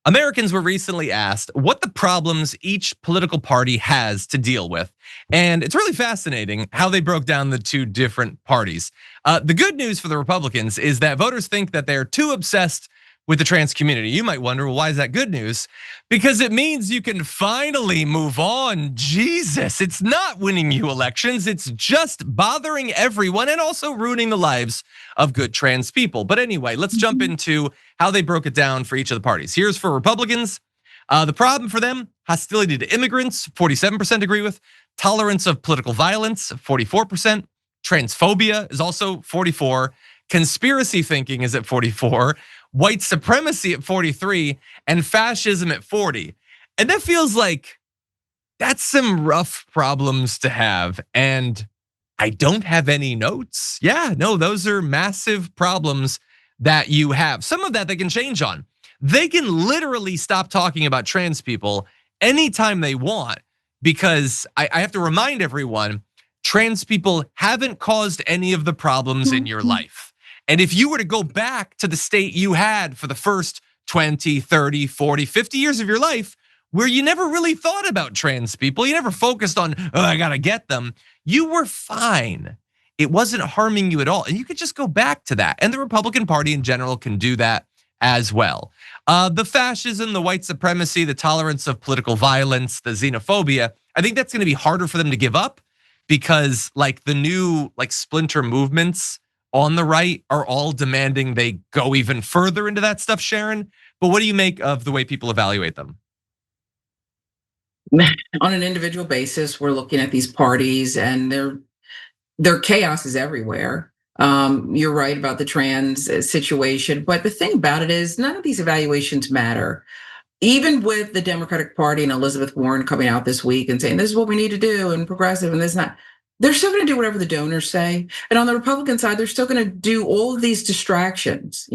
Americans were recently asked what the problems each political party has to deal with. And it's really fascinating how they broke down the two different parties. The good news for the Republicans is that voters think that they're too obsessed with the trans community. You might wonder, well, why is that good news? Because it means you can finally move on. Jesus, it's not winning you elections. It's just bothering everyone and also ruining the lives of good trans people. But anyway, let's jump into how they broke it down for each of the parties. Here's for Republicans. The problem for them, hostility to immigrants, 47% agree with. Tolerance of political violence, 44%. Transphobia is also 44. Conspiracy thinking is at 44. White supremacy at 43, and fascism at 40. And that feels like that's some rough problems to have. And I don't have any notes. Yeah, no, those are massive problems that you have. Some of that they can change on. They can literally stop talking about trans people anytime they want, because I have to remind everyone, trans people haven't caused any of the problems in your life. And if you were to go back to the state you had for the first 20, 30, 40, 50 years of your life, where you never really thought about trans people, you never focused on, oh, I gotta get them, you were fine. It wasn't harming you at all. And you could just go back to that. And the Republican Party in general can do that as well. The fascism, the white supremacy, the tolerance of political violence, the xenophobia, I think that's gonna be harder for them to give up, because like the new splinter movements on the right are all demanding they go even further into that stuff, Sharon. But what do you make of the way people evaluate them? On an individual basis, we're looking at these parties and their chaos is everywhere. You're right about the trans situation, but the thing about it is none of these evaluations matter. Even with the Democratic Party and Elizabeth Warren coming out this week and saying this is what we need to do and progressive and this and that, they're still going to do whatever the donors say. And on the Republican side, they're still going to do all of these distractions,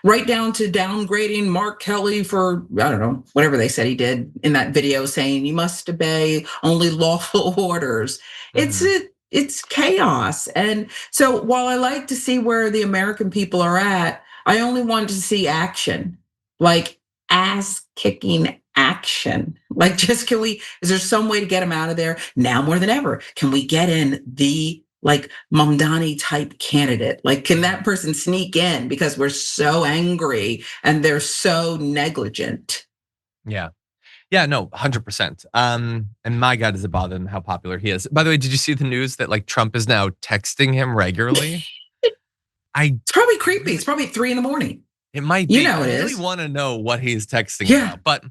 right down to downgrading Mark Kelly for, I don't know, whatever they said he did in that video saying you must obey only lawful orders. It's chaos. And so while I like to see where the American people are at, I only want to see action, like ass kicking action. Like, just is there some way to get them out of there now more than ever? Can we get in the Mamdani type candidate? Like, can that person sneak in because we're so angry and they're so negligent? Yeah. Yeah, no, 100%. And my God, does it bother him how popular he is? By the way, did you see the news that Trump is now texting him regularly? It's probably creepy. It's probably 3 a.m. It might be. I really want to know what he's texting about. But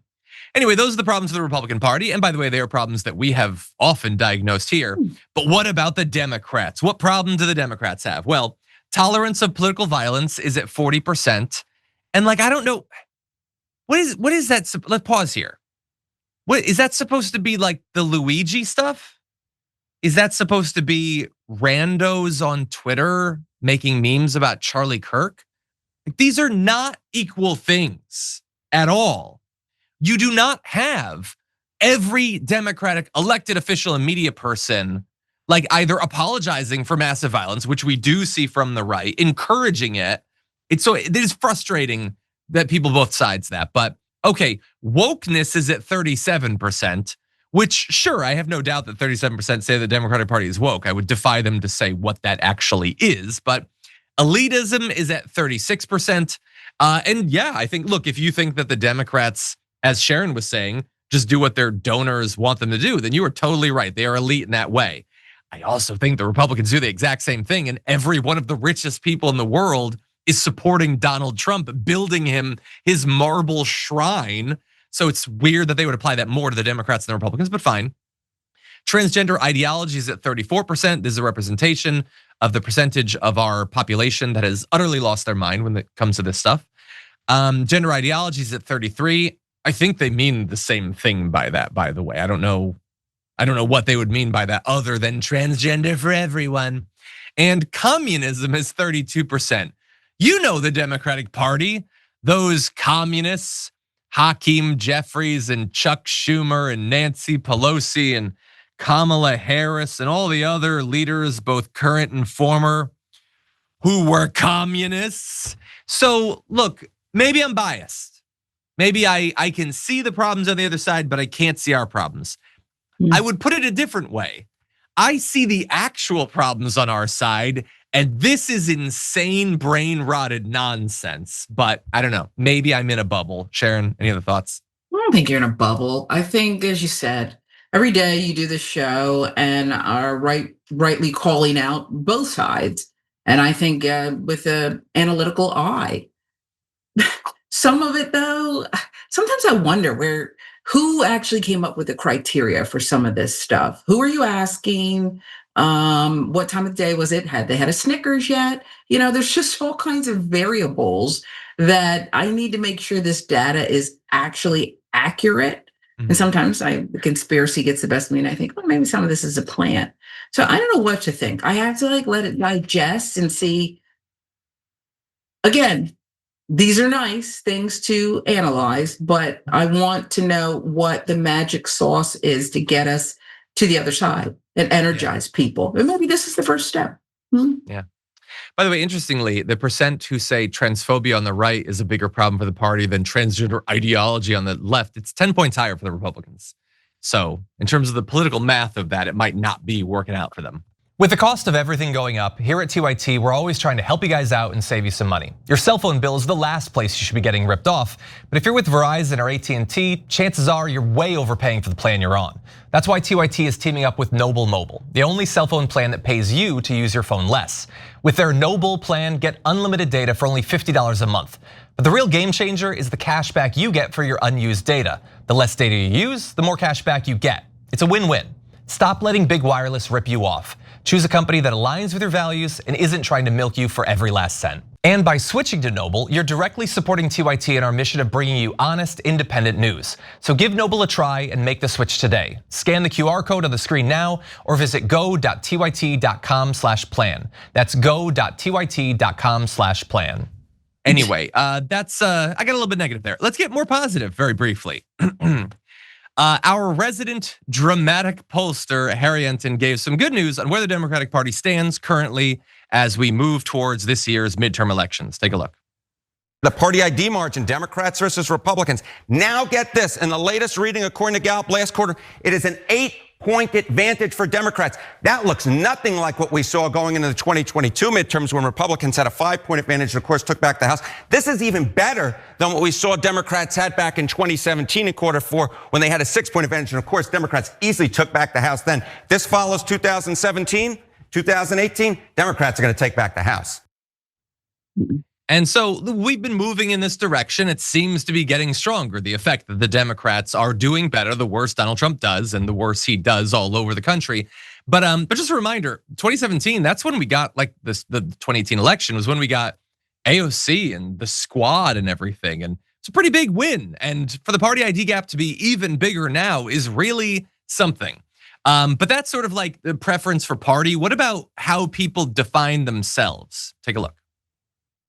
anyway, those are the problems of the Republican Party. And by the way, they are problems that we have often diagnosed here. But what about the Democrats? What problem do the Democrats have? Well, tolerance of political violence is at 40%. And I don't know, what is that? Let's pause here. What is that supposed to be, like the Luigi stuff? Is that supposed to be randos on Twitter making memes about Charlie Kirk? These are not equal things at all. You do not have every Democratic elected official and media person either apologizing for massive violence, which we do see from the right, encouraging it. It is frustrating that people both sides that. But okay, wokeness is at 37%, which sure, I have no doubt that 37% say the Democratic Party is woke. I would defy them to say what that actually is, but elitism is at 36%. And yeah, I think, look, if you think that the Democrats, as Sharon was saying, just do what their donors want them to do, then you are totally right. They are elite in that way. I also think the Republicans do the exact same thing, and every one of the richest people in the world is supporting Donald Trump, building him his marble shrine. So it's weird that they would apply that more to the Democrats than the Republicans, but fine. Transgender ideology is at 34%. This is a representation of the percentage of our population that has utterly lost their mind when it comes to this stuff. Gender ideology is at 33. I think they mean the same thing by that, by the way. I don't know what they would mean by that other than transgender for everyone. And communism is 32%. You know the Democratic Party, those communists, Hakeem Jeffries and Chuck Schumer and Nancy Pelosi and Kamala Harris and all the other leaders, both current and former, who were communists. So look, maybe I'm biased. Maybe I can see the problems on the other side, but I can't see our problems. I would put it a different way. I see the actual problems on our side, and this is insane brain rotted nonsense. But I don't know, maybe I'm in a bubble. Sharon, any other thoughts? I don't think you're in a bubble. I think, as you said, every day you do this show and are rightly calling out both sides. And I think with an analytical eye. Some of it, though, sometimes I wonder who actually came up with the criteria for some of this stuff. Who are you asking? What time of day was it? Had they had a Snickers yet? There's just all kinds of variables that I need to make sure this data is actually accurate. And sometimes the conspiracy gets the best of me, and I think, well, maybe some of this is a plant. So I don't know what to think. I have to let it digest and see. Again, these are nice things to analyze, but I want to know what the magic sauce is to get us to the other side and energize people. And maybe this is the first step. Yeah. By the way, interestingly, the percent who say transphobia on the right is a bigger problem for the party than transgender ideology on the left, it's 10 points higher for the Republicans. So in terms of the political math of that, it might not be working out for them. With the cost of everything going up, here at TYT, we're always trying to help you guys out and save you some money. Your cell phone bill is the last place you should be getting ripped off. But if you're with Verizon or AT&T, chances are you're way overpaying for the plan you're on. That's why TYT is teaming up with Noble Mobile, the only cell phone plan that pays you to use your phone less. With their Noble plan, get unlimited data for only $50 a month. But the real game changer is the cash back you get for your unused data. The less data you use, the more cash back you get. It's a win-win. Stop letting big wireless rip you off. Choose a company that aligns with your values and isn't trying to milk you for every last cent. And by switching to Noble, you're directly supporting TYT in our mission of bringing you honest, independent news. So give Noble a try and make the switch today. Scan the QR code on the screen now or visit go.tyt.com/plan. That's go.tyt.com/plan. Anyway, that's I got a little bit negative there. Let's get more positive very briefly. Our resident dramatic pollster, Harry Enton, gave some good news on where the Democratic Party stands currently as we move towards this year's midterm elections. Take a look. The party ID margin, Democrats versus Republicans. Now get this, in the latest reading according to Gallup last quarter, it is an 8-point advantage for Democrats. That looks nothing like what we saw going into the 2022 midterms when Republicans had a 5-point advantage and of course took back the House. This is even better than what we saw Democrats had back in 2017 in quarter 4 when they had a 6-point advantage and of course Democrats easily took back the House then. This follows 2017, 2018, Democrats are going to take back the House. And so we've been moving in this direction. It seems to be getting stronger. The effect that the Democrats are doing better, the worse Donald Trump does and the worse he does all over the country. But just a reminder, 2017, that's when we got like this, the 2018 election was when we got AOC and the squad and everything. And it's a pretty big win. And for the party ID gap to be even bigger now is really something. But that's sort of like the preference for party. What about how people define themselves? Take a look.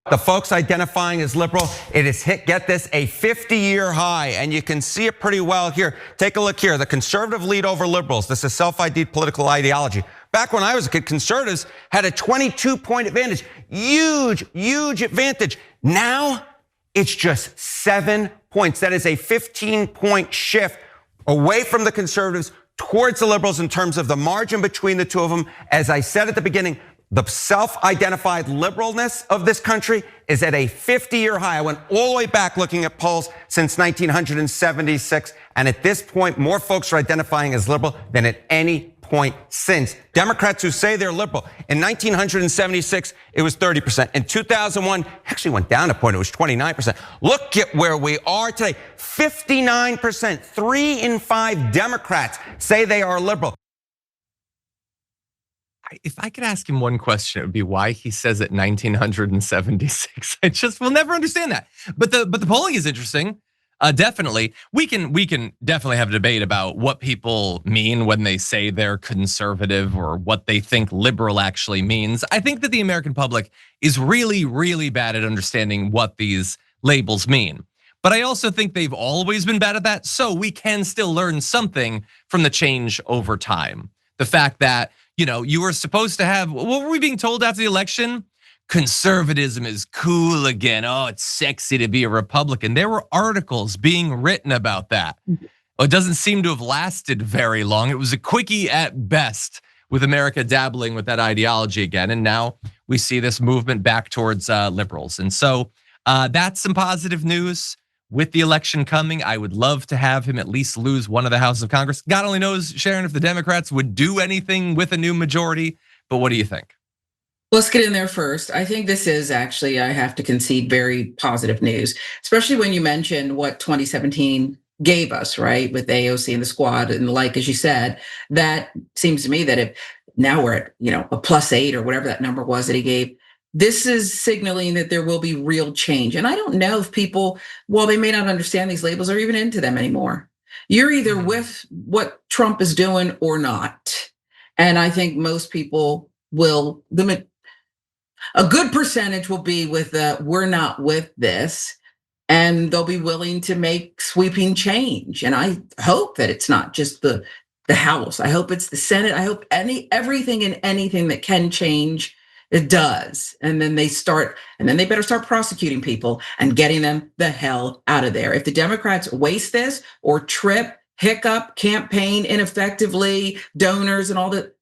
The folks identifying as liberal, it has hit, get this, a 50-year high, and you can see it pretty well here. Take a look here, the conservative lead over liberals. This is self-ID'd political ideology. Back when I was a kid, conservatives had a 22-point advantage. Huge, huge advantage. Now, it's just 7 points. That is a 15-point shift away from the conservatives towards the liberals in terms of the margin between the two of them. As I said at the beginning, the self-identified liberalness of this country is at a 50-year high. I went all the way back looking at polls since 1976. And at this point, more folks are identifying as liberal than at any point since. Democrats who say they're liberal. In 1976, it was 30%. In 2001, actually went down a point, it was 29%. Look at where we are today. 59%, 3 in 5 Democrats say they are liberal. If I could ask him one question, it would be why he says it 1976. I just will never understand that. But the polling is interesting. Definitely, we can definitely have a debate about what people mean when they say they're conservative or what they think liberal actually means. I think that the American public is really, really bad at understanding what these labels mean. But I also think they've always been bad at that. So we can still learn something from the change over time. The fact that, you were supposed to have, what were we being told after the election? conservatism is cool again. Oh, it's sexy to be a Republican. There were articles being written about that. Well, it doesn't seem to have lasted very long. It was a quickie at best, with America dabbling with that ideology again. And now we see this movement back towards liberals. And so that's some positive news. With the election coming, I would love to have him at least lose one of the houses of Congress. God only knows, Sharon, if the Democrats would do anything with a new majority. But what do you think? Let's get in there first. I think this is actually, I have to concede, very positive news, especially when you mentioned what 2017 gave us, right? With AOC and the squad and the like, as you said. That seems to me that if now we're at, a +8 or whatever that number was that he gave, this is signaling that there will be real change. And I don't know if people, while they may not understand these labels, are even into them anymore. You're either with what Trump is doing or not. And I think most people will, a good percentage will be with we're not with this, and they'll be willing to make sweeping change. And I hope that it's not just the House. I hope it's the Senate. I hope everything and anything that can change, it does. And then they better start prosecuting people and getting them the hell out of there. If the Democrats waste this or trip, hiccup, campaign ineffectively, donors and all that,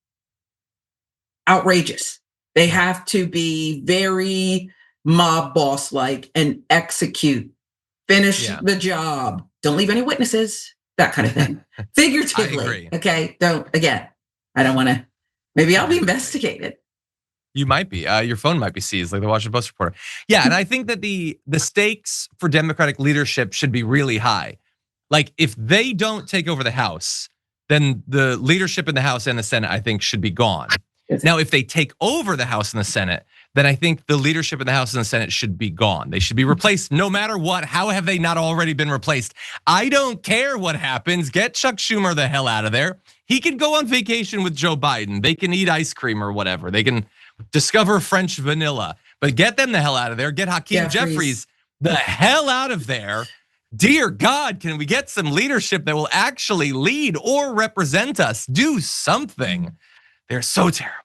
outrageous. They have to be very mob boss-like and execute, finish the job. Don't leave any witnesses, that kind of thing. Figuratively, I agree. Okay? I don't want to, maybe I'll be investigated. You might be. Your phone might be seized, like the Washington Post reporter. Yeah, and I think that the stakes for Democratic leadership should be really high. Like, if they don't take over the House, then the leadership in the House and the Senate, I think, should be gone. Yes. Now, if they take over the House and the Senate, then I think the leadership in the House and the Senate should be gone. They should be replaced no matter what. How have they not already been replaced? I don't care what happens. Get Chuck Schumer the hell out of there. He can go on vacation with Joe Biden. They can eat ice cream or whatever. They can discover French vanilla, but get them the hell out of there. Get Hakeem Jeffries the hell out of there. Dear God, can we get some leadership that will actually lead or represent us? Do something. They're so terrible.